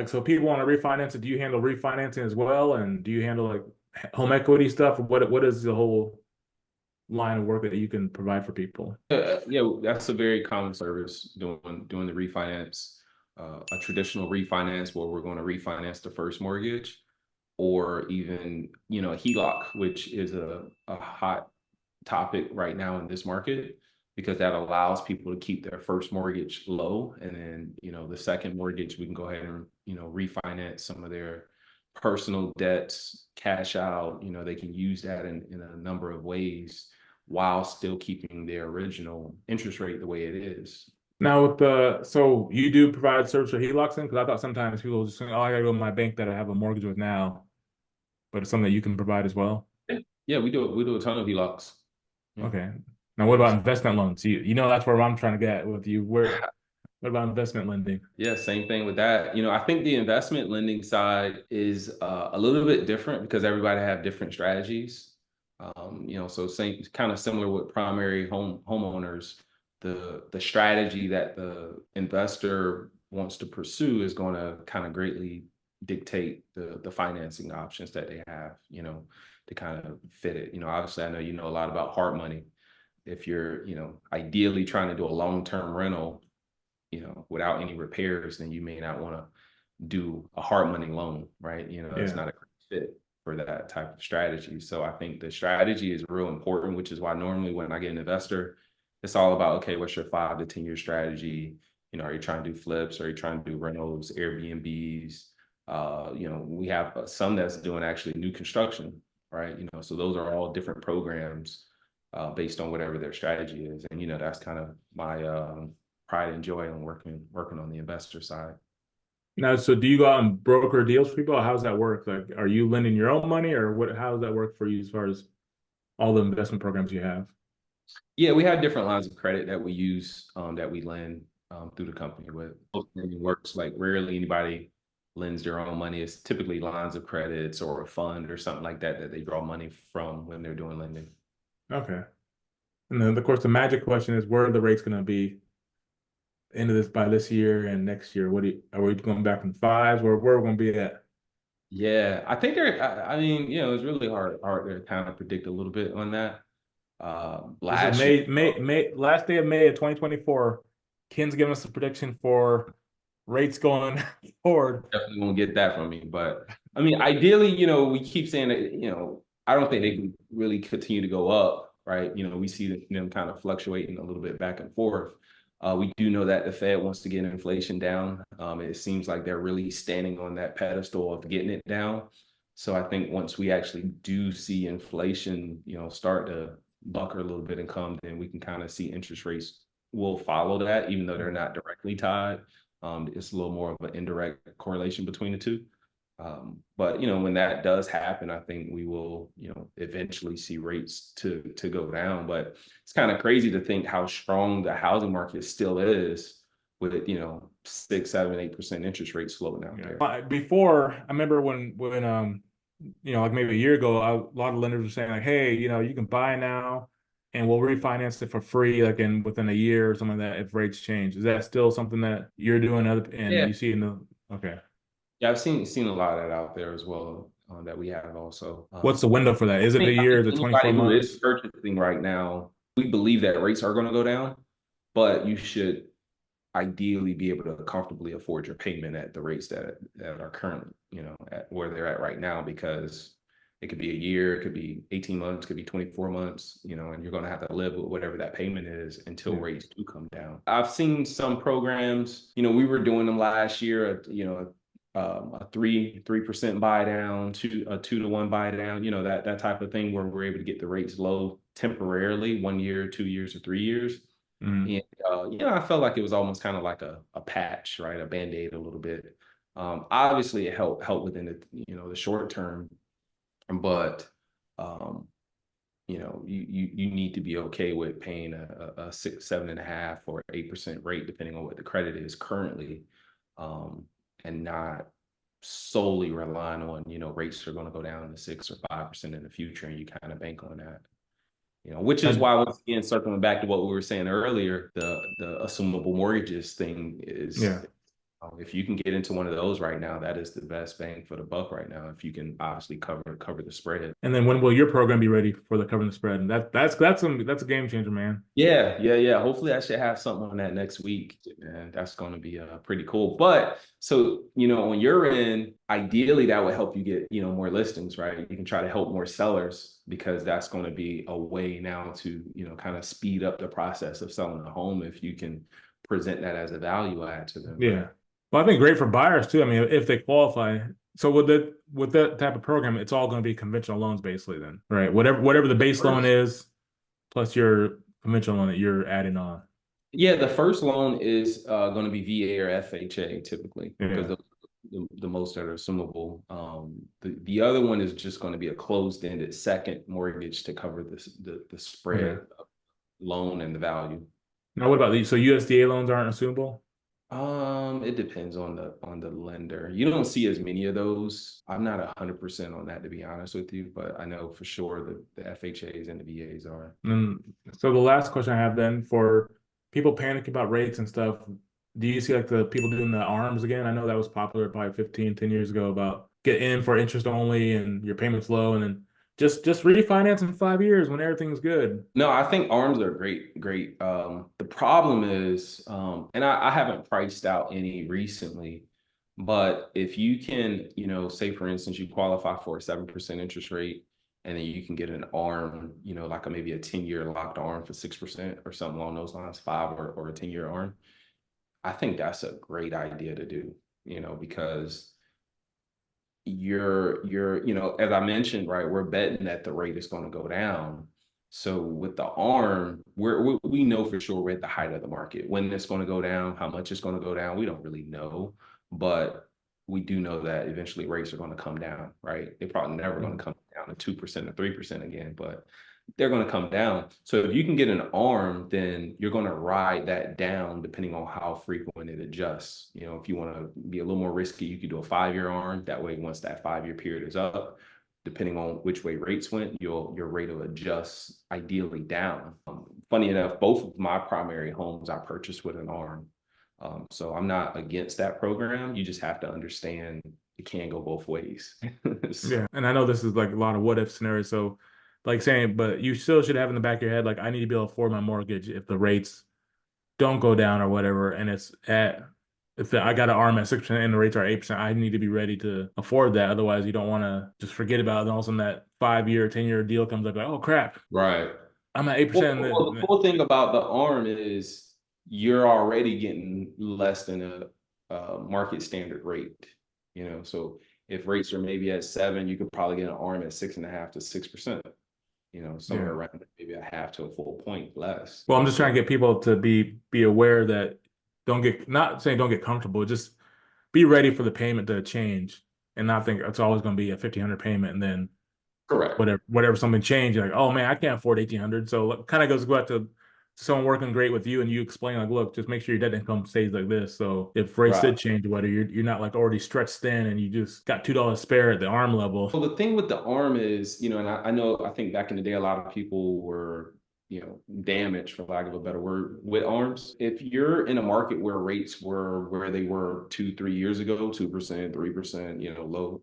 like, so people want to refinance it. Do you handle refinancing as well? And do you handle like home equity stuff? What is the whole line of work that you can provide for people? Yeah, that's a very common service doing the refinance, a traditional refinance where we're going to refinance the first mortgage, or even a HELOC, which is a hot topic right now in this market because that allows people to keep their first mortgage low, and then the second mortgage we can go ahead and refinance some of their personal debts, cash out. They can use that in a number of ways while still keeping their original interest rate the way it is. Now with the so you do provide service for HELOCs then? Because I thought sometimes people just think, oh, I gotta go to my bank that I have a mortgage with now, but it's something that you can provide as well. Yeah, we do a ton of HELOCs. Yeah. Okay. Now what about investment loans? You know that's where I'm trying to get with you. What about investment lending? Yeah, same thing with that. I think the investment lending side is a little bit different because everybody have different strategies. So same kind of similar with primary homeowners. The strategy that the investor wants to pursue is going to kind of greatly dictate the financing options that they have, to kind of fit it. Obviously I know you know a lot about hard money. If you're, ideally trying to do a long-term rental without any repairs, then you may not want to do a hard money loan, right? It's Yeah. not a great fit for that type of strategy. So I think the strategy is real important, which is why normally when I get an investor, it's all about, okay, what's your 5 to 10 year strategy? Are you trying to do flips? Are you trying to do rentals, Airbnbs? We have some that's doing actually new construction, right? So those are all different programs based on whatever their strategy is. And, that's kind of my pride and joy in working on the investor side. Now, so do you go out and broker deals for people? Or how does that work? Like, are you lending your own money, or what? How does that work for you as far as all the investment programs you have? Yeah, we have different lines of credit that we use that we lend through the company with. Most lending works like rarely anybody lends their own money. It's typically lines of credits or a fund or something like that that they draw money from when they're doing lending. Okay. And then, of course, the magic question is, where are the rates going to be end of this by this year and next year? Are we going back in fives? Where are we going to be at? Yeah, I think I mean, it's really hard to kind of predict a little bit on that. This is Last year, Last day of May of 2024. Ken's giving us a prediction for rates going forward. definitely won't get that from me. But I mean, ideally, we keep saying that, I don't think they can really continue to go up, right? We see them kind of fluctuating a little bit back and forth. We do know that the Fed wants to get inflation down. It seems like they're really standing on that pedestal of getting it down. So I think once we actually do see inflation, start to bucker a little bit and come, then we can kind of see interest rates will follow that, even though they're not directly tied. It's a little more of an indirect correlation between the two. But when that does happen, I think we will, eventually see rates to go down. But it's kind of crazy to think how strong the housing market still is with 6, 7, 8% interest rates floating out Yeah. there. Before, I remember when like maybe a year ago, a lot of lenders were saying like, hey, you can buy now and we'll refinance it for free, like in within a year or something like that if rates change. Is that still something that you're doing and Yeah, you see in the okay. yeah, I've seen a lot of that out there as well that we have also. What's the window for that? Is it a I year? think Is it anybody 24 who is months? purchasing right now, we believe that rates are going to go down, but you should ideally be able to comfortably afford your payment at the rates that are currently, at where they're at right now, because it could be a year, it could be 18 months, it could be 24 months, and you're going to have to live with whatever that payment is until Yeah. rates do come down. I've seen some programs, we were doing them last year, a 3% buy down, a 2 to 1 buy down, that type of thing where we're able to get the rates low temporarily, 1 year, 2 years, or 3 years. Mhm. And I felt like it was almost kind of like a patch, right? A band-aid a little bit. Obviously it helped within the short term, but um, you need to be okay with paying a 6, 7.5, or 8% rate, depending on what the credit is currently, and not solely relying on, rates are going to go down to 6 or 5% in the future, and you kind of bank on that. Which is And why, once again, circling back to what we were saying earlier, the assumable mortgages thing is yeah. If you can get into one of those right now, that is the best bang for the buck right now. If you can obviously cover the spread. And then when will your program be ready for the covering the spread? And that's a game changer, man. Yeah. Hopefully, I should have something on that next week, and that's going to be pretty cool. But so on your end, ideally, that would help you get more listings, right? You can try to help more sellers because that's going to be a way now to kind of speed up the process of selling a home if you can present that as a value add to them, right? Yeah. Well, I think great for buyers too. I mean, if they qualify. So with that type of program, it's all going to be conventional loans basically then, right? Whatever the base loan First, is, plus your conventional loan that you're adding on. yeah, the first loan is going to be VA or FHA typically because Yeah. the most that are assumable. The other one is just going to be a closed-ended second mortgage to cover the Okay. spread loan and the value. Now, what about these? So USDA loans aren't assumable? It depends on the lender. You don't see as many of those. I'm not 100% on that to be honest with you, but I know for sure the FHAs and the VAs are. And so the last question I have then for people panicking about rates and stuff, do you see like the people doing the arms again? I know that was popular probably 15, 10 years ago about get in for interest only and your payment's low and then just refinance in 5 years when everything's good. No, I think arms are great. The problem is, and I haven't priced out any recently, but if you can, say for instance, you qualify for a 7% interest rate, and then you can get an arm, like maybe a 10-year locked arm for 6% or something along those lines, five or a 10-year arm. I think that's a great idea to do, because as I mentioned, right, we're betting that the rate is going to go down. So with the arm, we know for sure we're at the height of the market. When it's going to go down, how much it's going to go down, we don't really know, but we do know that eventually rates are going to come down, right? They're probably never going to come down to 2% or 3% again, but they're going to come down. So if you can get an arm, then you're going to ride that down depending on how frequent it adjusts. If you want to be a little more risky, you could do a 5-year arm. That way, once that 5-year period is up, depending on which way rates went, your rate will adjust ideally down. Funny enough, both of my primary homes I purchased with an arm. So I'm not against that program. You just have to understand it can go both ways. Yeah. And I know this is like a lot of what if scenarios. So like saying, but you still should have in the back of your head, like I need to be able to afford my mortgage if the rates don't go down or whatever, and it's at if I got an arm at 6% and the rates are 8%, I need to be ready to afford that. Otherwise, you don't want to just forget about it. And all of a sudden, that 5-year, 10-year deal comes up like, oh crap, Right. I'm at Well, 8%. the cool thing about the arm is you're already getting less than a market standard rate. So if rates are maybe at 7, you could probably get an arm at 6.5 to 6%. Somewhere Yeah. around maybe a half to a full point less. Well, I'm just trying So to get people to be aware that don't get not saying don't get comfortable, just be ready for the payment to change and not think it's always going to be a 1,500 payment and then correct. whatever something changed, you're like, oh man, I can't afford 1,800. So it kind of goes back to someone working great with you and you explain like, look, just make sure your debt income stays like this. So if rates Right. did change, whether you're not like already stretched thin and you just got $2 spare at the arm level. Well, the thing with the arm is, and I know, I think back in the day, a lot of people were, damaged, for lack of a better word, with arms. If you're in a market where rates were where they were 2, 3 years ago, 2%, 3%, low,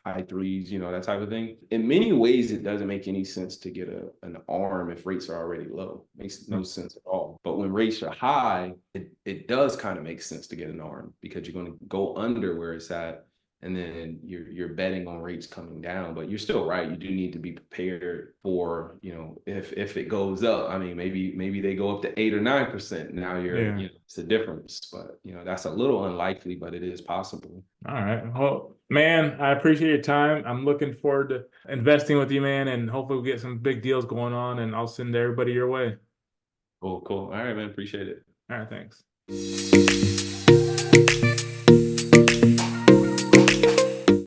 high threes, that type of thing. In many ways, it doesn't make any sense to get an arm if rates are already low. Makes no sense at all. But when rates are high, it does kind of make sense to get an arm because you're going to go under where it's at, and then you're betting on rates coming down. But you're still right. You do need to be prepared for, if it goes up. I mean, maybe they go up to 8 or 9%. Now Yeah. it's a difference, but that's a little unlikely, but it is possible. All right. Well, man, I appreciate your time. I'm looking forward to investing with you, man, and hopefully we get some big deals going on and I'll send everybody your way. Cool. All right, man. Appreciate it. All right, thanks.